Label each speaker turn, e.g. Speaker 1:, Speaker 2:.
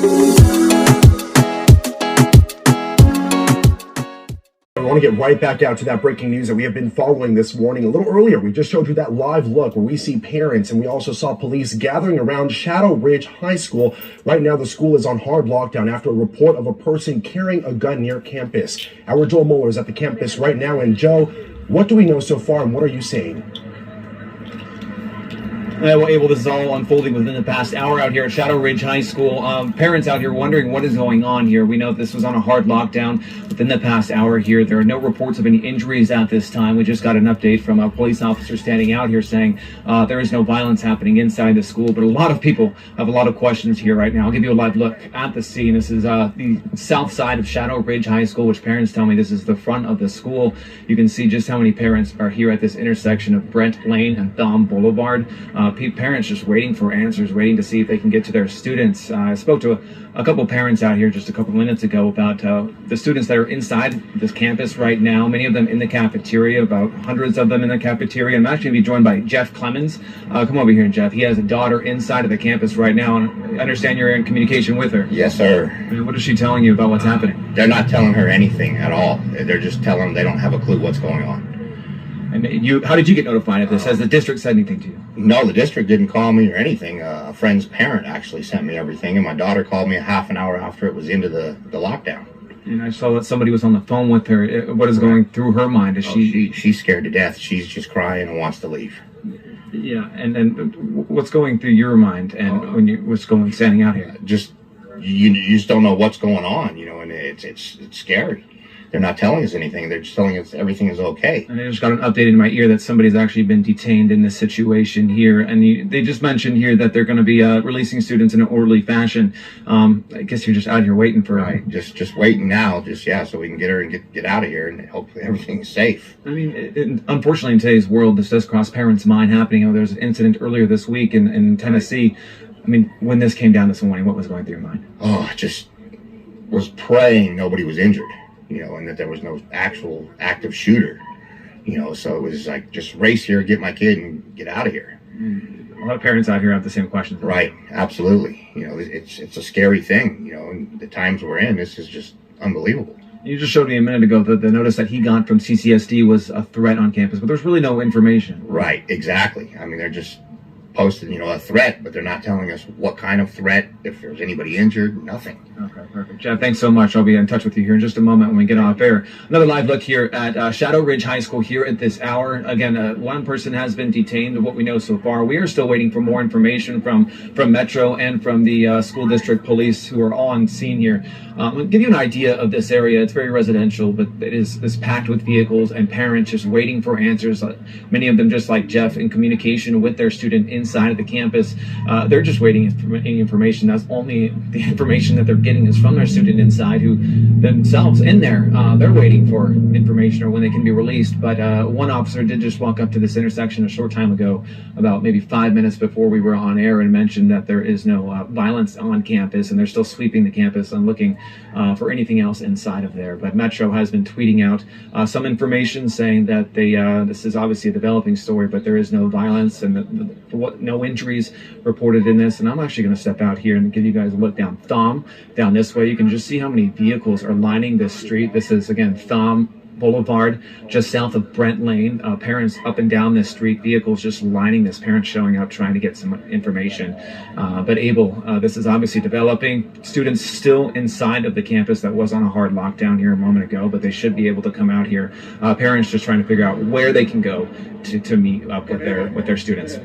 Speaker 1: I want to get right back out to that breaking news that we have been following this morning. A little earlier, we just showed you that live look where we see parents and we also saw police gathering around Shadow Ridge High School. Right now, the school is on hard lockdown after a report of a person carrying a gun near campus. Our Joel Moeller is at the campus right now. And Joe, what do we know so far and what are you seeing?
Speaker 2: Well, Abel, this is all unfolding within the past hour out here at Shadow Ridge High School. Parents out here wondering what is going on here. We know this was on a hard lockdown within the past hour here. There are no reports of any injuries at this time. We just got an update from a police officer standing out here saying there is no violence happening inside the school, but a lot of people have a lot of questions here right now. I'll give you a live look at the scene. This is the south side of Shadow Ridge High School, which parents tell me this is the front of the school. You can see just how many parents are here at this intersection of Brent Lane and Thom Boulevard. Parents just waiting for answers, waiting to see if they can get to their students. I spoke to a couple parents out here just a couple minutes ago about the students that are inside this campus right now, many of them in the cafeteria, about hundreds of them in the cafeteria. I'm actually going to be joined by Jeff Clemens. Come over here, Jeff. He has a daughter inside of the campus right now, and I understand you're in communication with her.
Speaker 3: Yes, sir.
Speaker 2: And what is she telling you about what's happening?
Speaker 3: They're not telling her anything at all. They're just telling them they don't have a clue what's going on.
Speaker 2: And how did you get notified of this? Has the district said anything to you?
Speaker 3: No, the district didn't call me or anything. A friend's parent actually sent me everything, and my daughter called me a half an hour after it was into the lockdown.
Speaker 2: And I saw that somebody was on the phone with her. What is going through her mind? Is
Speaker 3: she's scared to death. She's just crying and wants to leave.
Speaker 2: Yeah, and what's going through your mind and when you what's going standing out here?
Speaker 3: Just you just don't know what's going on, and it's scary. They're not telling us anything. They're just telling us everything is okay.
Speaker 2: And I just got an update in my ear that somebody's actually been detained in this situation here. And they just mentioned here that they're going to be releasing students in an orderly fashion. I guess you're just out here waiting for...
Speaker 3: Right, just waiting now, so we can get her and get out of here, and hopefully everything's safe.
Speaker 2: I mean, unfortunately in today's world, this does cross parents' mind happening. There was an incident earlier this week in Tennessee. I mean, when this came down this morning, what was going through your mind?
Speaker 3: Oh, I just was praying nobody was injured. And that there was no actual active shooter, so it was like, just race here, get my kid, and get out of here.
Speaker 2: A lot of parents out here have the same questions.
Speaker 3: Right, absolutely. It's a scary thing, and the times we're in, this is just unbelievable.
Speaker 2: You just showed me a minute ago that the notice that he got from CCSD was a threat on campus, but there's really no information.
Speaker 3: Right, exactly. I mean, they're just posted, a threat, but they're not telling us what kind of threat, if there's anybody injured, nothing.
Speaker 2: Okay, perfect. Jeff, thanks so much. I'll be in touch with you here in just a moment when we get off air. Another live look here at Shadow Ridge High School here at this hour. Again, one person has been detained of what we know so far. We are still waiting for more information from Metro and from the school district police who are all on scene here. I'll give you an idea of this area. It's very residential, but it is packed with vehicles and parents just waiting for answers. Many of them, just like Jeff, in communication with their student inside of the campus. They're just waiting for any information. That's only the information that they're getting is from their student inside, who themselves in there, they're waiting for information or when they can be released. But one officer did just walk up to this intersection a short time ago, about maybe 5 minutes before we were on air, and mentioned that there is no violence on campus, and they're still sweeping the campus and looking for anything else inside of there. But Metro has been tweeting out some information saying that this is obviously a developing story, but there is no violence and no injuries reported in this. And I'm actually going to step out here and give you guys a look down this way. You can just see how many vehicles are lining this street. This is, again, Thom Boulevard, just south of Brent Lane. Parents up and down this street, vehicles just lining this, parents showing up, trying to get some information. But Abel, this is obviously developing. Students still inside of the campus that was on a hard lockdown here a moment ago, but they should be able to come out here. Parents just trying to figure out where they can go to meet up with their students.